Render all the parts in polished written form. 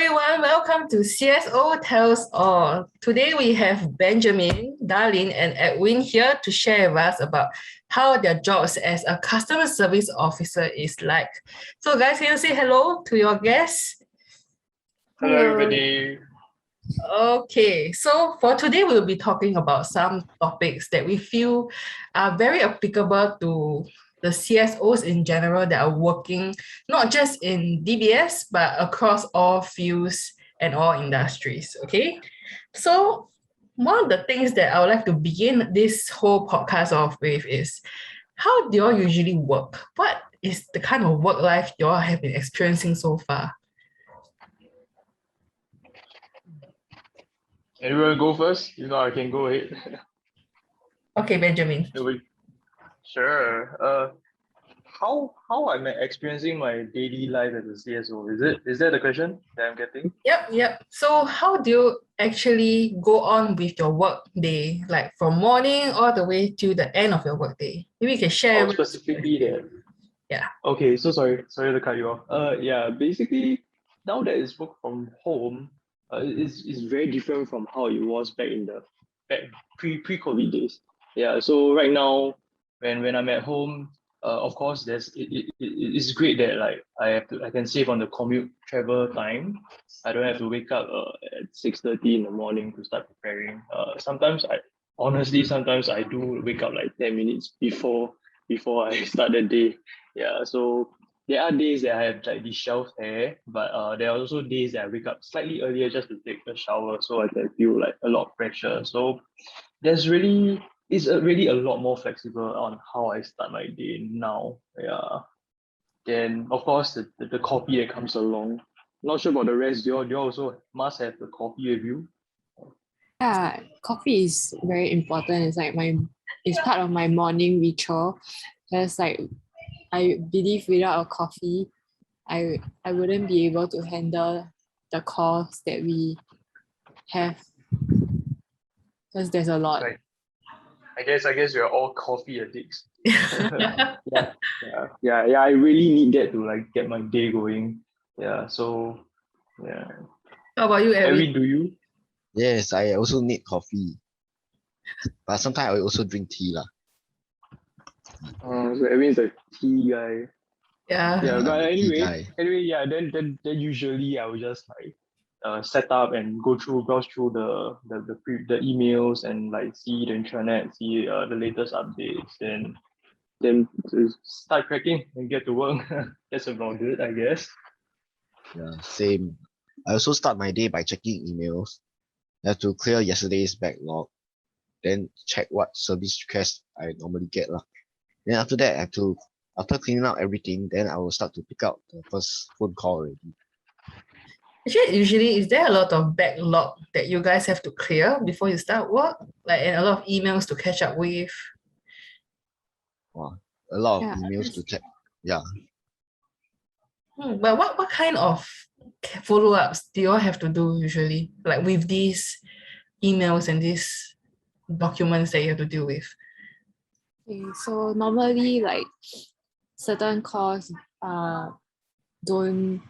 everyone, welcome to CSO Tells All. Today we have Benjamin, Darlene, and Edwin here to share with us about how their jobs as a customer service officer is like. So guys, can you say hello to your guests? Hello everybody. Okay, so for today we'll be talking about some topics that we feel are very applicable to the CSOs in general that are working not just in DBS but across all fields and all industries. Okay, so one of the things that I would like to begin this whole podcast off with is, how do you all usually work? What is the kind of work life you all have been experiencing so far? Anyone go first? You know I can go ahead. Okay, Benjamin. Sure. How I'm experiencing my daily life as a CSO? Is that the question that I'm getting? Yep. So how do you actually go on with your work day, like from morning all the way to the end of your work day? Maybe you can share. Oh, specifically that. Yeah. Okay, so sorry to cut you off. Yeah, basically now that it's work from home, it's very different from how it was back in the pre-COVID days. Yeah, so right now when I'm at home, of course it's great that like I can save on the commute travel time. I don't have to wake up at 6:30 in the morning to start preparing. Sometimes I do wake up like 10 minutes before I start the day. Yeah, so there are days that I have like the shelf hair, but there are also days that I wake up slightly earlier just to take a shower, so I can feel like a lot of pressure. So it's really a lot more flexible on how I start my day now. Yeah. Then of course the coffee that comes along. Not sure about the rest. You also must have the coffee with you. Yeah, coffee is very important. It's part of my morning ritual. Because like I believe without a coffee, I wouldn't be able to handle the calls that we have. Because there's a lot. Right. I guess we're all coffee addicts. Yeah. I really need that to like get my day going. Yeah. So yeah. How about you, Edwin? Edwin, do you? Yes, I also need coffee. But sometimes I also drink tea lah. So Edwin's a tea guy. Yeah. Yeah, but Tea anyway, yeah, then usually I will just like set up and browse through the emails and like see the intranet, see the latest updates, then to start cracking and get to work. That's about it, I guess. Yeah, same. I also start my day by checking emails. I have to clear yesterday's backlog, then check what service requests I normally get lah. Then after that, after cleaning out everything, then I will start to pick up the first phone call already. Actually, usually, is there a lot of backlog that you guys have to clear before you start work? Like, and a lot of emails to catch up with? Wow, a lot of Yeah. emails to check. Yeah. But what kind of follow-ups do you all have to do usually? Like with these emails and these documents that you have to deal with? Okay, so normally like certain calls don't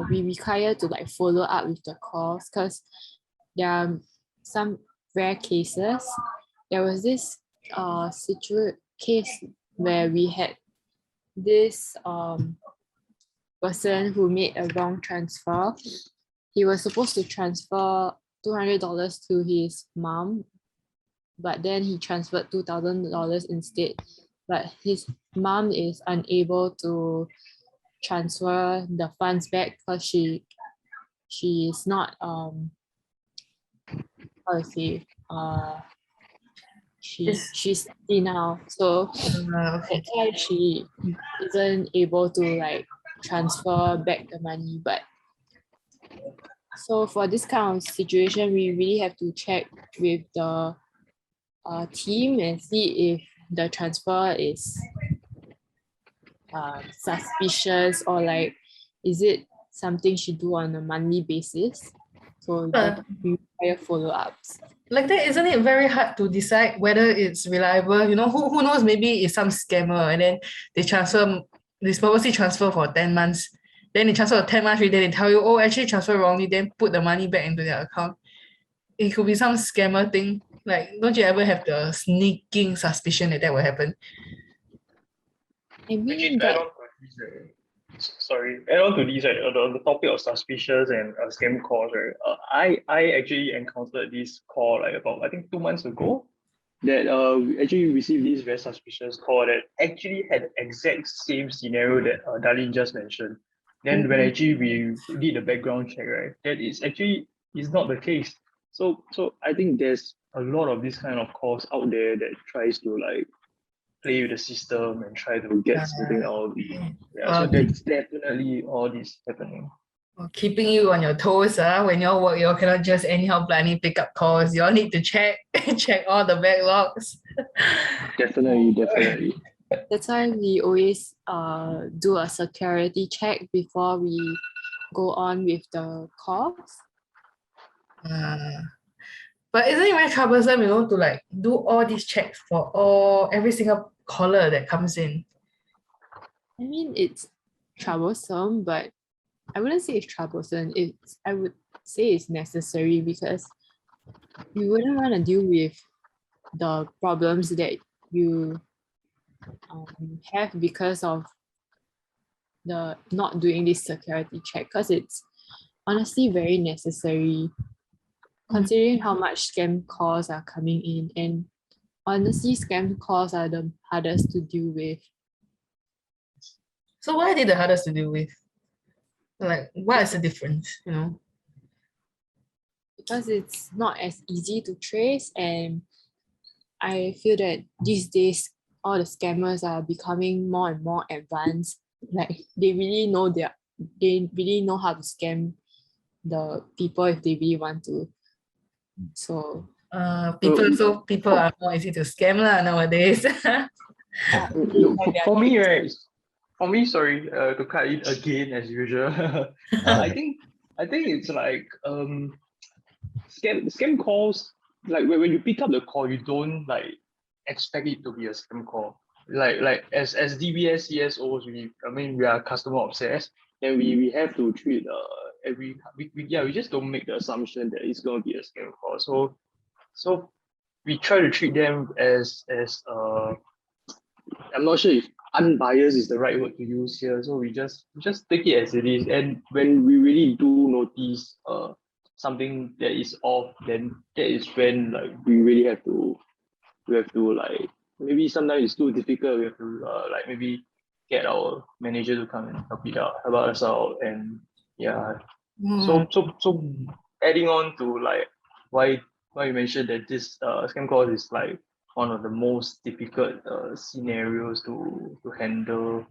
we require to like follow up with the calls because there are some rare cases. There was this case where we had this person who made a wrong transfer. He was supposed to transfer $200 to his mom, but then he transferred $2,000 instead. But his mom is unable to transfer the funds back because she is not she's 60 now, so Okay. that's why she isn't able to like transfer back the money. But so for this kind of situation, we really have to check with the team and see if the transfer is suspicious or like is it something she do on a monthly basis. So we require follow-ups. Like that, isn't it very hard to decide whether it's reliable? You know, who knows, maybe it's some scammer and then they purposely transfer for 10 months. then they transfer 10 months, then they tell you, oh, actually transfer wrongly, then put the money back into their account. It could be some scammer thing. Like, don't you ever have the sneaking suspicion that will happen? I Actually, mean add that on to this, add on to this, right, on the topic of suspicious and scam calls, right, I actually encountered this call like about, I think 2 months ago, that we actually received this very suspicious call that actually had the exact same scenario that Darlene just mentioned. Then when actually we did the background check, right, that is not the case. So I think there's a lot of this kind of calls out there that tries to like play with the system and try to get something out of it. Yeah, so that's definitely all this happening. Keeping you on your toes, when you all work, you all cannot just anyhow blindly pick up calls. You all need to check all the backlogs. Definitely. that's why we always do a security check before we go on with the calls. But isn't it very troublesome, to like do all these checks for every single caller that comes in? I mean, it's troublesome, but I wouldn't say it's troublesome. I would say it's necessary because you wouldn't want to deal with the problems that you have because of the not doing this security check, because it's honestly very necessary considering how much scam calls are coming in, and honestly scam calls are the hardest to deal with. So why are they the hardest to deal with? Like, what is the difference, Because it's not as easy to trace, and I feel that these days all the scammers are becoming more and more advanced. Like they really know how to scam the people if they really want to. So people are more easy to scam nowadays. For me, right? For me, sorry to cut it again as usual. I think it's like scam calls. Like when you pick up the call, you don't like expect it to be a scam call. Like as DBS CSOs, we are customer obsessed, and we have to treat we just don't make the assumption that it's going to be a scam call. So we try to treat them as I'm not sure if unbiased is the right word to use here. So we just take it as it is. And when we really do notice something that is off, then that is when like we really have to like, maybe sometimes it's too difficult. We have to like maybe get our manager to come and help us out. And yeah. So adding on to like why you mentioned that this scam call is like one of the most difficult scenarios to handle.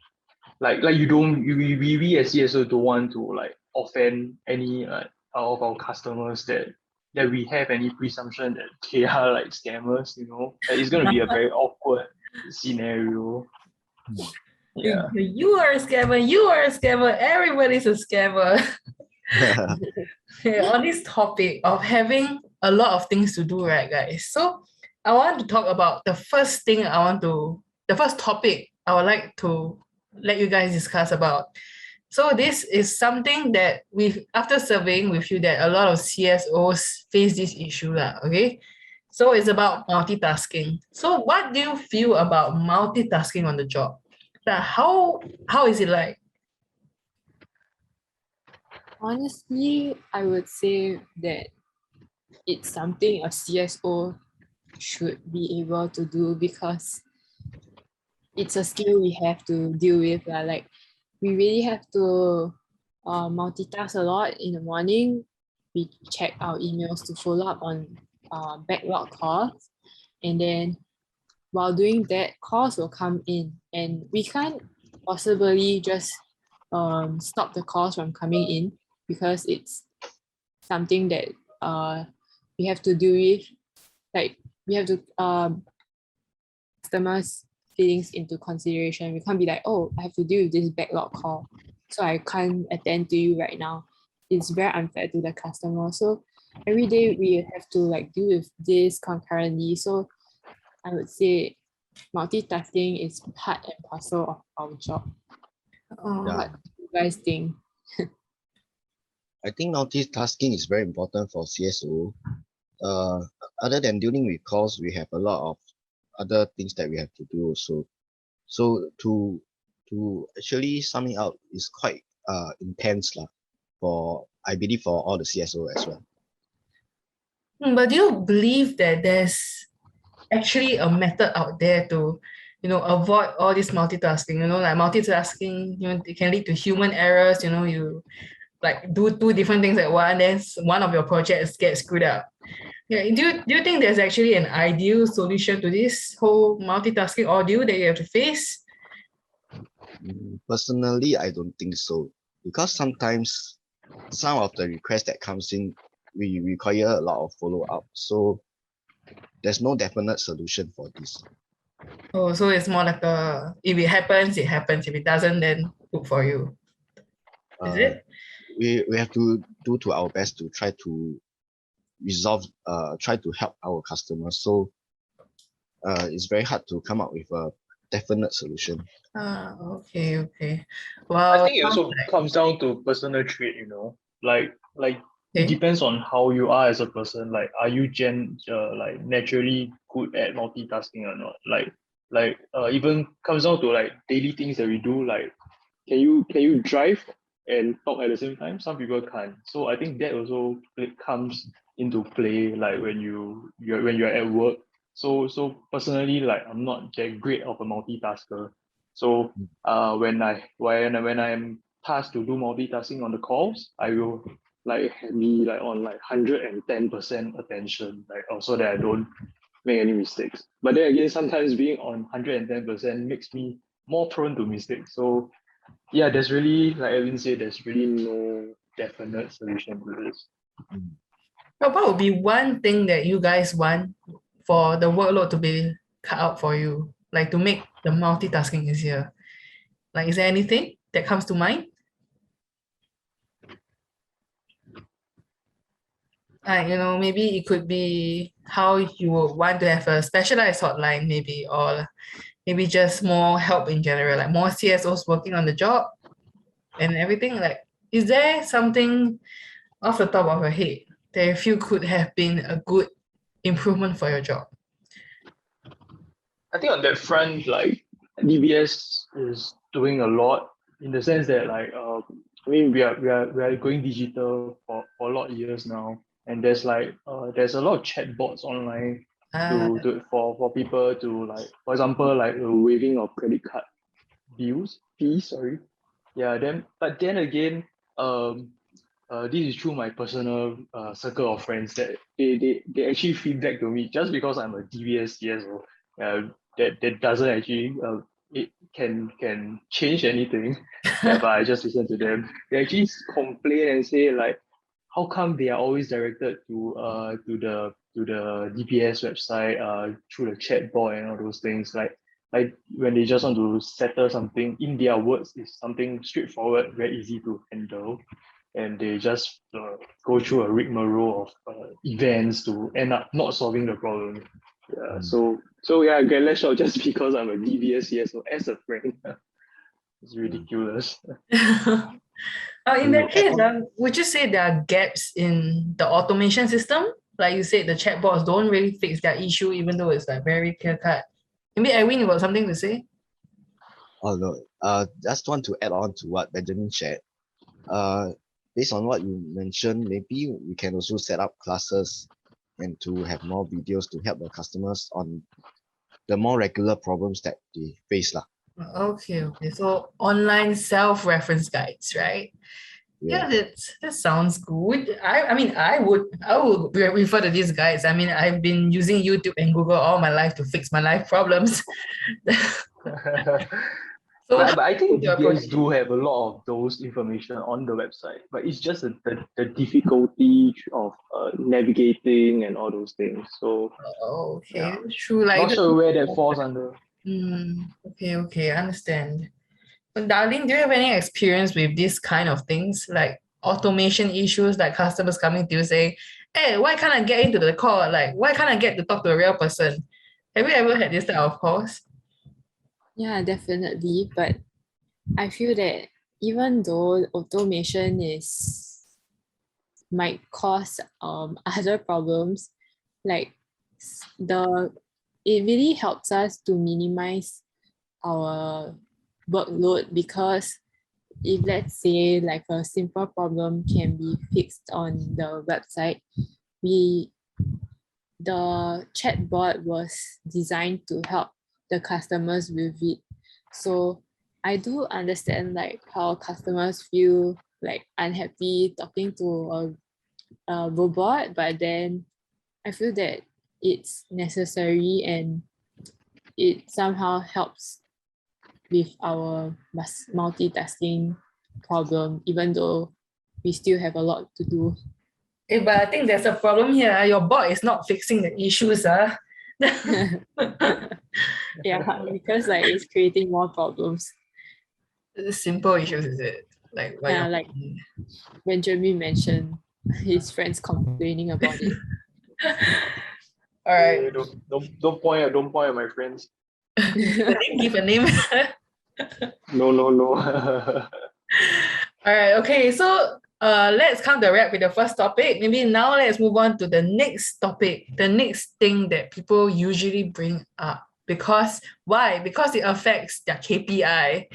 Like we as CSO don't want to like offend any of our customers that we have any presumption that they are like scammers. It's going to be a very awkward scenario. Yeah. You are a scammer, everybody's a scammer. On this topic of having a lot of things to do, right, guys? So I want to talk about the first topic I would like to let you guys discuss about. So this is something that after surveying, we feel that a lot of CSOs face this issue, okay? So it's about multitasking. So what do you feel about multitasking on the job? How is it like? honestly, I would say that it's something a CSO should be able to do because it's a skill we have to deal with. Like we really have to multitask a lot in the morning. We check our emails to follow up on backlog calls, and then while doing that, calls will come in, and we can't possibly just stop the calls from coming in because it's something that we have to deal with. Like we have to customers' feelings into consideration. We can't be like, oh, I have to deal with this backlog call, so I can't attend to you right now. It's very unfair to the customer. So every day we have to like deal with this concurrently. So I would say multitasking is part and parcel of our job. What do you guys think? I think multitasking is very important for CSO. Other than dealing with calls, we have a lot of other things that we have to do also. So to actually sum it out is quite intense lah, I believe for all the CSO as well. But do you believe that there's actually a method out there to, avoid all this multitasking? Like multitasking, it can lead to human errors. You like do two different things at once, then one of your projects gets screwed up. Yeah, do you think there's actually an ideal solution to this whole multitasking ordeal that you have to face? Personally, I don't think so, because sometimes some of the requests that comes in, we require a lot of follow-up. So there's no definite solution for this. Oh, so it's more like if it happens, it happens. If it doesn't, then look for you. Is it? We have to do to our best to try to try to help our customers. So it's very hard to come up with a definite solution. Okay. Well, I think it also comes down to personal trait, like it depends on how you are as a person. Like, are you like naturally good at multitasking or not? Like even comes down to like daily things that we do. Like, can you drive and talk at the same time? Some people can't. So I think that also comes into play. Like when you're at work. So personally, like I'm not that great of a multitasker. So when I'm tasked to do multitasking on the calls, I will like be like on like 110% attention, like also that I don't make any mistakes. But then again, sometimes being on 110% makes me more prone to mistakes. So yeah, there's really, like Evan said, there's really no definite solution to this. What would be one thing that you guys want for the workload to be cut out for you, like to make the multitasking easier? Like, is there anything that comes to mind? Maybe it could be how you would want to have a specialized hotline, maybe, or maybe just more help in general, like more CSOs working on the job and everything. Like, is there something off the top of your head that you feel could have been a good improvement for your job? I think on that front, like DBS is doing a lot in the sense that like we are going digital for a lot of years now, and there's a lot of chatbots online for people to, like, for example, like waiving of credit card fees, sorry. Yeah, but then again, this is through my personal circle of friends that they actually feedback to me just because I'm a DBS CSO. That doesn't actually it can change anything. Yeah, but I just listen to them. They actually complain and say like, how come they are always directed to the DBS website through the chat board and all those things, like when they just want to settle something in their words is something straightforward, very easy to handle, and they just go through a rigmarole of events to end up not solving the problem. Yeah, so yeah, let's show just because I'm a DBS CSO as a friend. It's ridiculous. In that case, would you say there are gaps in the automation system? Like you said, the chatbots don't really fix that issue, even though it's like very clear cut. Maybe Edwin, you got something to say? Oh no, just want to add on to what Benjamin shared. Based on what you mentioned, maybe we can also set up classes and to have more videos to help the customers on the more regular problems that they face lah. Okay. So online self-reference guides, right? Yeah, that sounds good. I would refer to these guides. I mean, I've been using YouTube and Google all my life to fix my life problems. But I think DBS do have a lot of those information on the website, but it's just the difficulty of navigating and all those things. So okay, yeah. True. Like, not sure where that falls under. Okay, I understand. But darling, do you have any experience with this kind of things, like automation issues, like customers coming to you saying, "Hey, why can't I get into the call? Like, why can't I get to talk to a real person?" Have you ever had this type of calls? Yeah, definitely. But I feel that even though automation is might cause other problems. Like it really helps us to minimize our workload, because if let's say like a simple problem can be fixed on the website, the chatbot was designed to help the customers with it. So I do understand like how customers feel like unhappy talking to a robot, but then I feel that it's necessary and it somehow helps with our multitasking problem, even though we still have a lot to do. But I think there's a problem here. Your bot is not fixing the issues. Yeah, because like it's creating more problems. Simple issues, is it? Like what Yeah, like Benjamin mentioned, his friends complaining about it. All right. Hey, don't point at my friends. Give a name. No. All right. Okay. So let's come to a wrap with the first topic. Maybe now let's move on to the next topic, the next thing that people usually bring up. Because why? Because it affects their KPI.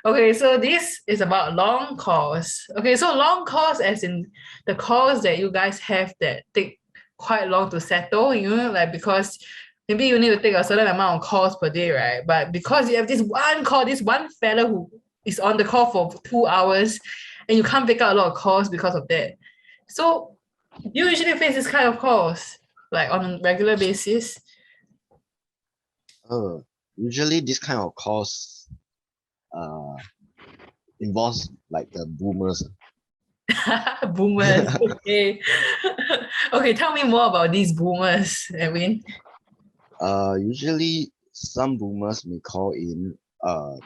Okay, so this is about long calls. Okay, so long calls as in the calls that you guys have that take quite long to settle, like because maybe you need to take a certain amount of calls per day, right? But because you have this one call, this one fella who is on the call for 2 hours and you can't pick up a lot of calls because of that. So you usually face this kind of calls, like on a regular basis. Usually this kind of calls involves like the boomers. Boomers. Okay. Okay, tell me more about these boomers, Edwin. Usually some boomers may call in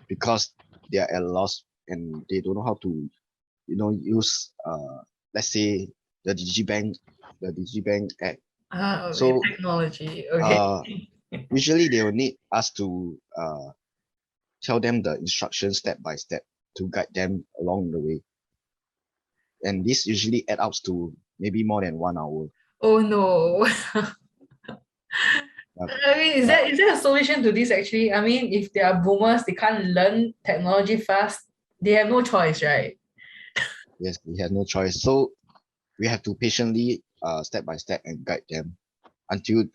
because they are at a loss and they don't know how to use let's say the digibank app. So technology. Okay. usually they will need us to tell them the instructions step by step to guide them along the way. And this usually adds up to maybe more than 1 hour. Oh no. I mean, is there a solution to this actually? I mean, if they are boomers, they can't learn technology fast. They have no choice, right? Yes, we have no choice. So we have to patiently step by step and guide them until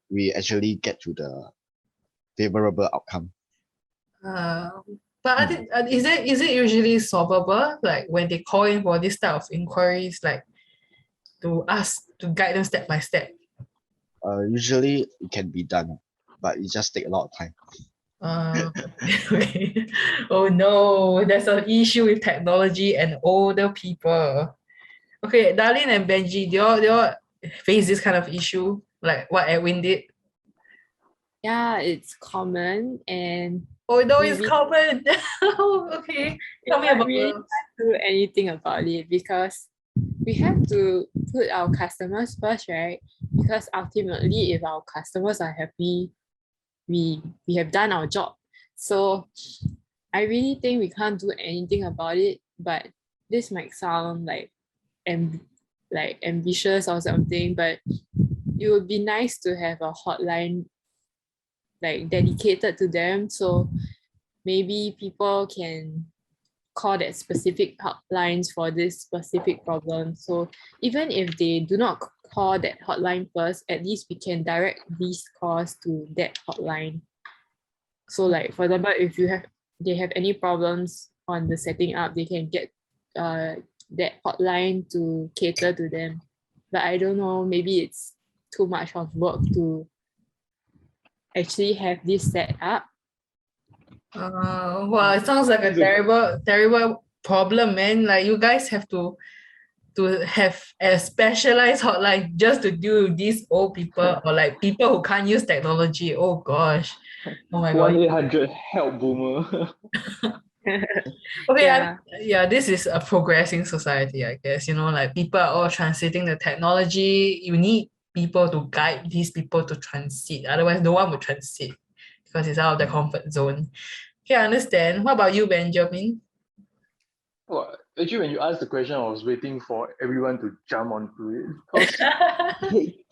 we actually get to the favorable outcome. But I think, is it usually solvable? Like when they call in for this type of inquiries, like to ask to guide them step by step? Usually it can be done, but it just take a lot of time. Okay. Oh no, there's an issue with technology and older people. Okay, Darlene and Benji, do y'all face this kind of issue, like what Edwin did? Yeah, it's common, and Oh no, we it's really- common. Okay, tell me about really can't do anything about it, because we have to put our customers first, right? Because ultimately, if our customers are happy, we have done our job. So I really think we can't do anything about it. But this might sound like ambitious or something, but it would be nice to have a hotline like dedicated to them, so maybe people can call that specific hotlines for this specific problem. So even if they do not call that hotline first, at least we can direct these calls to that hotline. So like for example, if they have any problems on the setting up, they can get that hotline to cater to them. But I don't know, maybe it's too much of work to actually have this set up. Well, it sounds like a terrible problem, man. Like you guys have to have a specialized hotline just to deal with these old people or like people who can't use technology. Oh gosh. Oh my god. 1-800 help boomer. Okay, yeah, this is a progressing society, I guess. Like people are all transiting the technology. You need people to guide these people to transit. Otherwise, no one will transit because it's out of their comfort zone. Okay, I understand. What about you, Benjamin? Well, actually, when you asked the question, I was waiting for everyone to jump onto it because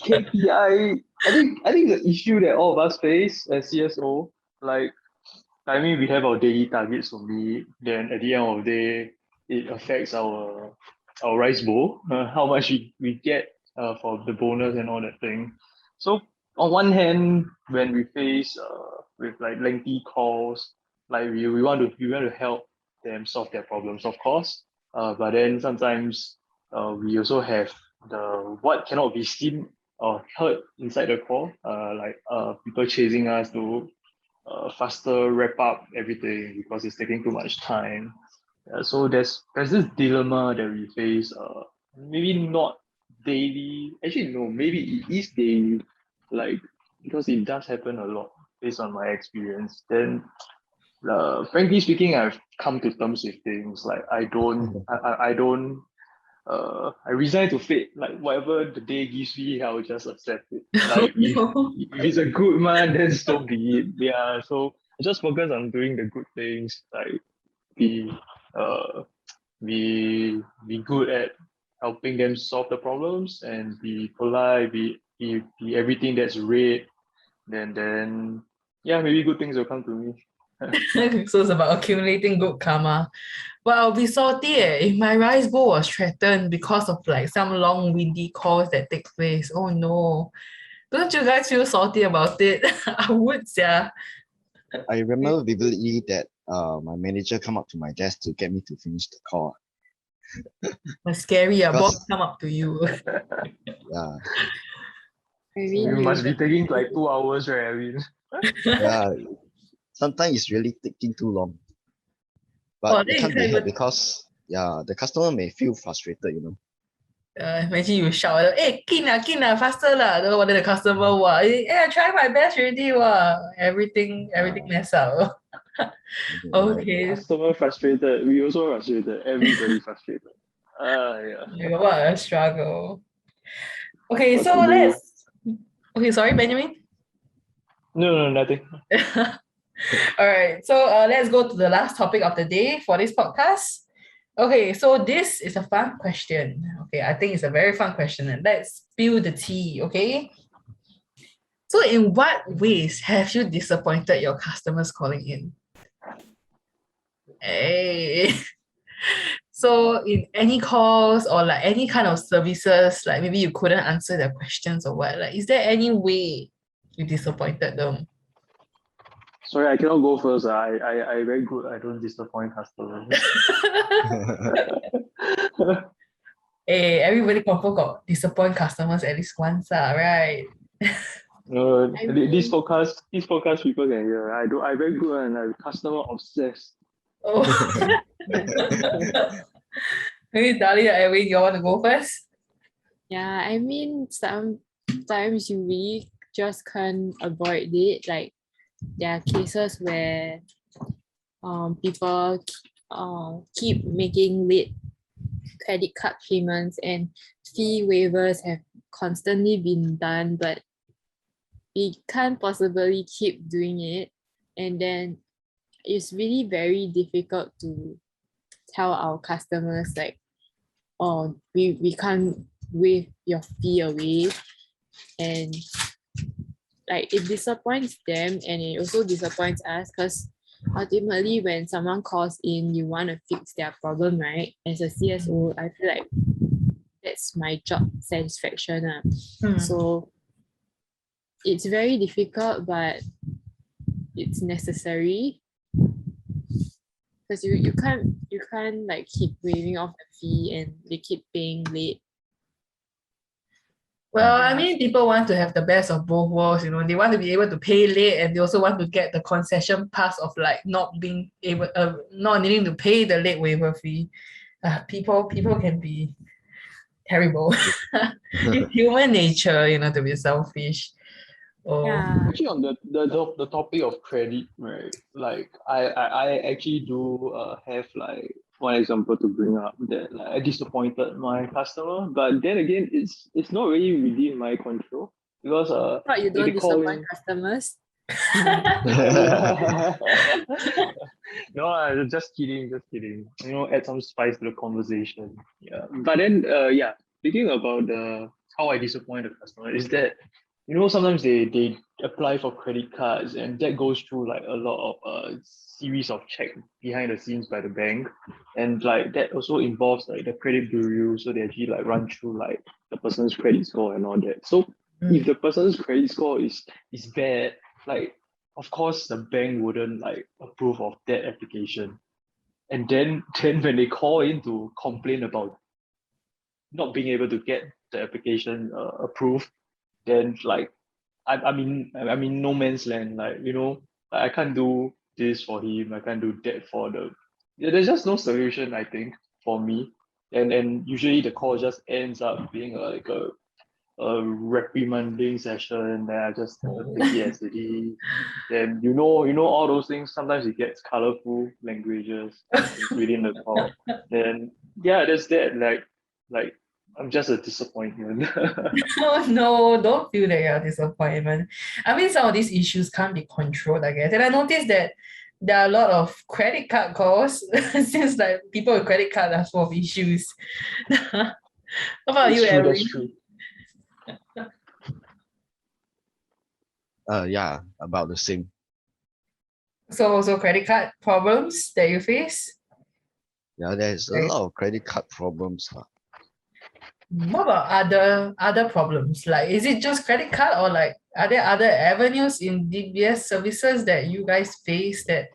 KPI. I think the issue that all of us face as CSO, like I mean, we have our daily targets to meet. Then at the end of the day, it affects our rice bowl, how much we get for the bonus and all that thing. So on one hand, when we face with like lengthy calls, like we want to help them solve their problems, of course. But then sometimes we also have the what cannot be seen or heard inside the call, like people chasing us to faster wrap up everything because it's taking too much time. So there's this dilemma that we face. Maybe not daily. Actually, no. Maybe it is daily. Like because it does happen a lot based on my experience. Then, frankly speaking, I've come to terms with things. Like I don't. I resign to fate. Like whatever the day gives me, I will just accept it. Like if it's a good man, then so be it. Yeah. So I just focus on doing the good things. Like be uh be good at helping them solve the problems and be polite, be everything that's red. Then yeah, maybe good things will come to me. So it's about accumulating good karma. But I'll be salty if my rice bowl was threatened because of like some long windy calls that take place. Oh no. Don't you guys feel salty about it? I would, yeah. I remember vividly that my manager come up to my desk to get me to finish the call. It's scary, Because- boss come up to you. Yeah, I mean, You must be taking like 2 hours, right? I mean, yeah. Sometimes it's really taking too long. Oh, But then it you can't be can't helped even- because the customer may feel frustrated, imagine you shout, hey, kina, faster lah. Then the customer, hey, I try my best already, everything mess up. Okay, customer frustrated. We also frustrated. Everybody frustrated. Yeah. what a struggle. Okay, What so to do? let's. Okay, sorry, Benjamin. No, nothing. All right, so let's go to the last topic of the day for this podcast. Okay, so this is a fun question. Okay, I think it's a very fun question, and let's spill the tea. Okay. So, in what ways have you disappointed your customers calling in? Hey. So, in any calls or like any kind of services, like maybe you couldn't answer their questions or what, like, is there any way you disappointed them? Sorry, I cannot go first. I very good. I don't disappoint customers. Hey, everybody confirm got disappoint customers at least once, right? No, I mean- this podcast people can hear. I very good and I'm customer obsessed. Oh. Maybe Dali or Edwin, you want to go first? Yeah, I mean, sometimes you really just can't avoid it. Like, there are cases where people keep making late credit card payments and fee waivers have constantly been done, but we can't possibly keep doing it. And then it's really very difficult to tell our customers like, oh, we can't waive your fee away. And like it disappoints them and it also disappoints us because ultimately when someone calls in, you want to fix their problem, right? As a CSO, I feel like that's my job satisfaction. So it's very difficult, but it's necessary because you can't like keep waiving off the fee and they keep paying late. Well, I mean, people want to have the best of both worlds, they want to be able to pay late and they also want to get the concession pass of like not being able, not needing to pay the late waiver fee. People can be terrible. It's human nature, to be selfish. Oh. Yeah. Actually, on the topic of credit, right? Like I actually do have like one example to bring up that like I disappointed my customer, but then again, it's not really within my control because But you don't they call disappoint in. customers. No, just kidding, just kidding. Add some spice to the conversation. Yeah. But then, thinking about how I disappoint the customer is that, sometimes they apply for credit cards and that goes through like a lot of series of check behind the scenes by the bank. And like that also involves like the credit bureau. So they actually like run through like the person's credit score and all that. So if the person's credit score is bad, like of course the bank wouldn't like approve of that application. And then when they call in to complain about not being able to get the application approved, then like I'm in no man's land. Like I can't do this for him. I can't do that for the. Yeah, there's just no solution. I think for me, and usually the call just ends up being like a reprimanding session. Then I just take it as it is. Then all those things. Sometimes it gets colorful languages within the call. Then yeah, there's that. Like I'm just a disappointment. Oh no, don't feel that you're a disappointment. I mean, some of these issues can't be controlled, I guess. And I noticed that there are a lot of credit card calls since like people with credit card are full of issues. How about That's you, true. Edwin? That's true. Yeah, about the same. So also credit card problems that you face? Yeah, there's a Right. lot of credit card problems. What about other problems? Like, is it just credit card or like are there other avenues in DBS services that you guys face that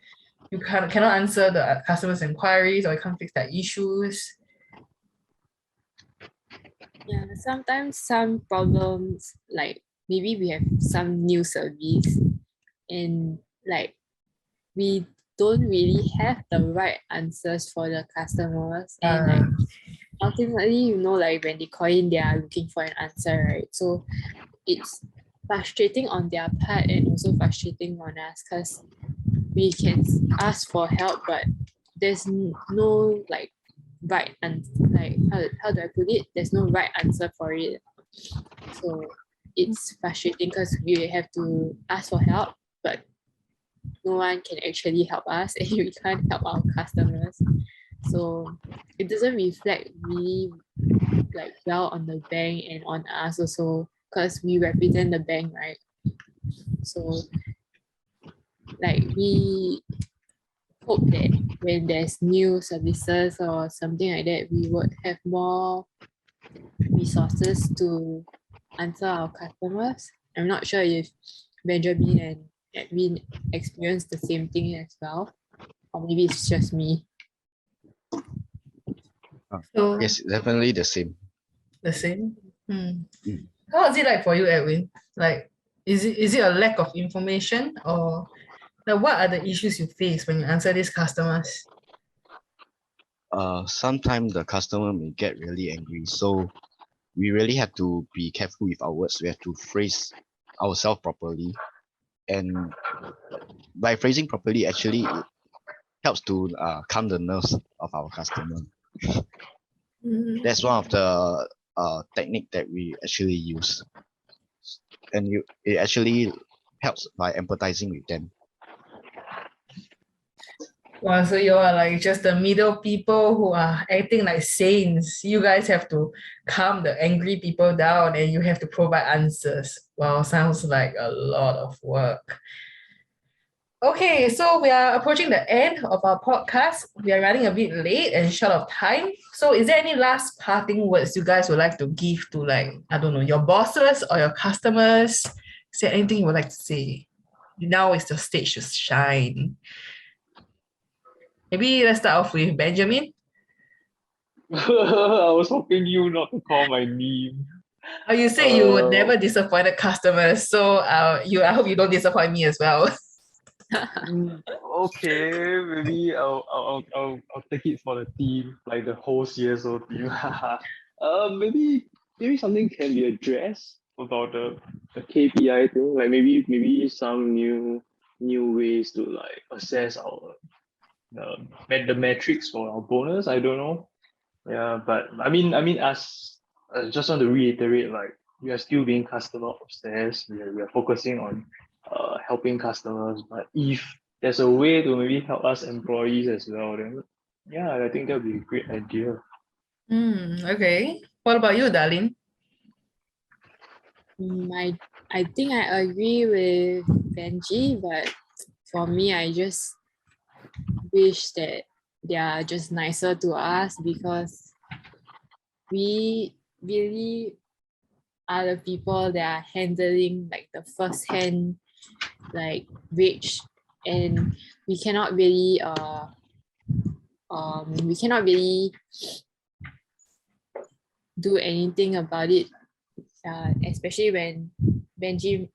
you cannot answer the customers' inquiries or you can't fix their issues? Yeah, sometimes some problems, like maybe we have some new service and like we don't really have the right answers for the customers. And like ultimately, like when they call in, they are looking for an answer, right? So it's frustrating on their part and also frustrating on us because we can ask for help, but there's no like right and like how do I put it? There's no right answer for it. So it's frustrating because we have to ask for help, but no one can actually help us and we can't help our customers. So it doesn't reflect really like well on the bank and on us also because we represent the bank, right? So like we hope that when there's new services or something like that, we would have more resources to answer our customers. I'm not sure if Benjamin and Edwin experienced the same thing as well, or maybe it's just me. So Yes, definitely the same. the same. Mm. How is it like for you, Edwin? Like, is it a lack of information or like what are the issues you face when you answer these customers? Sometimes the customer may get really angry, so we really have to be careful with our words. We have to phrase ourselves properly, and by phrasing properly, actually it helps to calm the nerves of our customer. That's one of the technique that we actually use, and it actually helps by empathizing with them. Wow, so you are like just the middle people who are acting like saints. You guys have to calm the angry people down and you have to provide answers. Wow, sounds like a lot of work. Okay, so we are approaching the end of our podcast. We are running a bit late and short of time. So is there any last parting words you guys would like to give to like, I don't know, your bosses or your customers? Is there anything you would like to say? Now is the stage to shine. Maybe let's start off with Benjamin. I was hoping you not to call my name. Oh, you say you would never disappoint the customers, so I hope you don't disappoint me as well. Okay, maybe I'll take it for the team, like the whole CSO team. Maybe something can be addressed about the KPI thing, like maybe some new ways to like assess our the metrics for our bonus. I don't know. Yeah, but I mean, as I just want to reiterate, like we are still being customer obsessed. We are focusing on helping customers. But if there's a way to maybe help us employees as well, then yeah, I think that would be a great idea. Okay. What about you, Darlene? I think I agree with Benji, but for me, I just wish that they are just nicer to us, because we really are the people that are handling like the first hand like rage, and we cannot really do anything about it, especially when Benji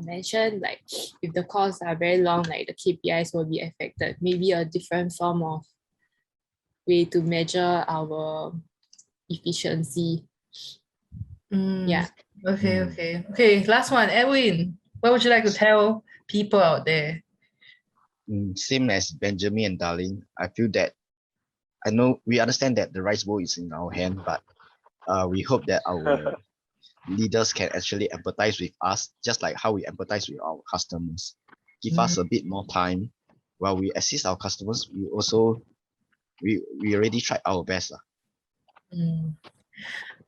mentioned like if the calls are very long, like the KPIs will be affected. Maybe a different form of way to measure our efficiency. Yeah. Okay. Last one, Edwin. What would you like to tell people out there? Same as Benjamin and Darlene, I feel that we understand that the rice bowl is in our hand, but we hope that our leaders can actually empathize with us, just like how we empathize with our customers. Give us a bit more time while we assist our customers. We already tried our best.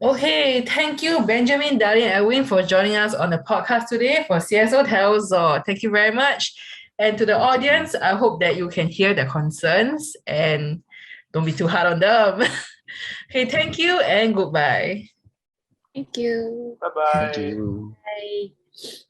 Okay, thank you, Benjamin, Darlene, and Edwin, for joining us on the podcast today for CSO Tells. Thank you very much. And to the audience, I hope that you can hear the concerns and don't be too hard on them. Okay, thank you and goodbye. Thank you. Bye-bye. Thank you. Bye.